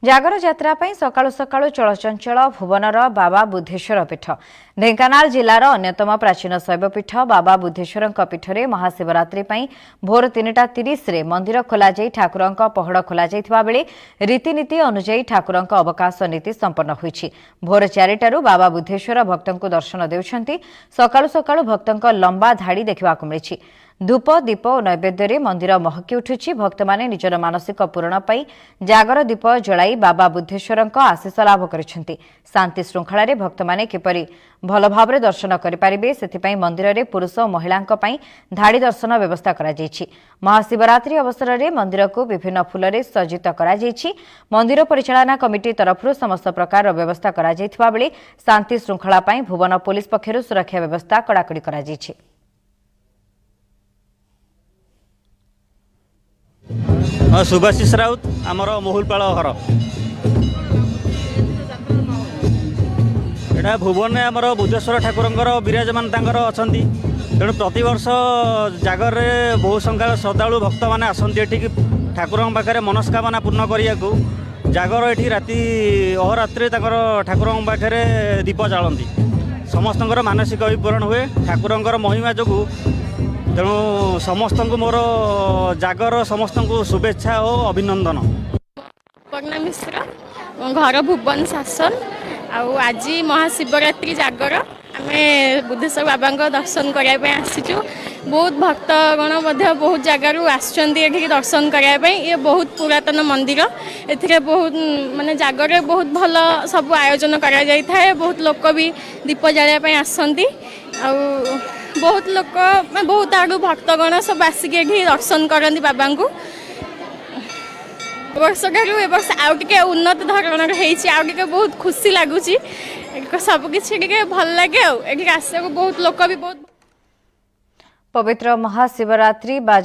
जागर यात्रा सकाळु सकाळु चलचंचल भुवनर बाबा बुद्धेश्वर पीठ ढेंकानाल जिलार अन्यतम प्राचीन शैवपीठ बाबा बुद्धेश्वर पीठरे महाशिवरात्रि भोर 3:30 मंदिर खोल ठाकुर पहड़ खोल बेले रीतिनीति अनुजाई ठाकुर अवकाश नीति संपन्न होईछि। भोर 4टारू बाबा बुद्धेश्वर भक्तों दर्शन देउछंती। सकाळु सकाळु भक्तों लंबा धाड़ी देखा मिली। धूप दीप और नैवेद्य मंदिर महकी उठुछि। भक्त माने निजर मानसिक पूरण पाई जागर दीप जलाई बाबा बुद्धेश्वर आशीष लाभ करिसेंति। शांति श्रृंखला रे भक्त माने किपरि भल भाव दर्शन करिपारिबे सेथिपाई मंदिर रे पुरुष और महिलांक पाई धाड़ी दर्शन व्यवस्था करा जायछि। महाशिवरात्रि अवसर रे मंदिर को विभिन्न फूल रे सज्जित करा जायछि। मंदिर परिचालना कमिटी तरफ समस्त प्रकार व्यवस्था करा जायथिबा बेले शांति श्रृंखला पाई भुवन पुलिस पक्षरु सुरक्षा व्यवस्था कड़ाकड़ी करा जायछि। सुभाषिष राउत आमर महुलपाल घर एटा भुवन आमर बुद्धेश्वर ठाकुर विराजमान अच्छा तेणु प्रतिवर्ष जागर में बहु संख्या श्रद्धालु भक्त मैंने आसती ठाकुर पाखे मनस्कामना पूर्ण करने को जागर ये राति अहोरात्रि ठाकुर पाखे दीप जालती समस्त मानसिक भी पूरण हुए ठाकुर महिमा जो तेणु समस्त मोर जागर समस्त शुभेच्छा और अभिनंदन। पग्ना मिश्र घर भुवन शासन आज महाशिवरात्रि जागर आम बुद्धेश्वर बाबा दर्शन करने आसीचु। बहुत भक्तगण बहुत जगार आसुँच दर्शन करने ये बहुत पुरातन मंदिर ए बहुत माने जागर बहुत भल सब आयोजन करा जाय थाए। बहुत लोक भी दीप जालिया आसती बहुत लोक बहुत आड़ू भक्तगण सब आसिक दर्शन करती बाबा को। वर्ष ठारू ए वर्ष आउ टे उन्नत धरण होती बहुत खुशी लगुच सबकि भल लगे आसको बहुत लोक भी बहुत पवित्र महाशिवरात्रि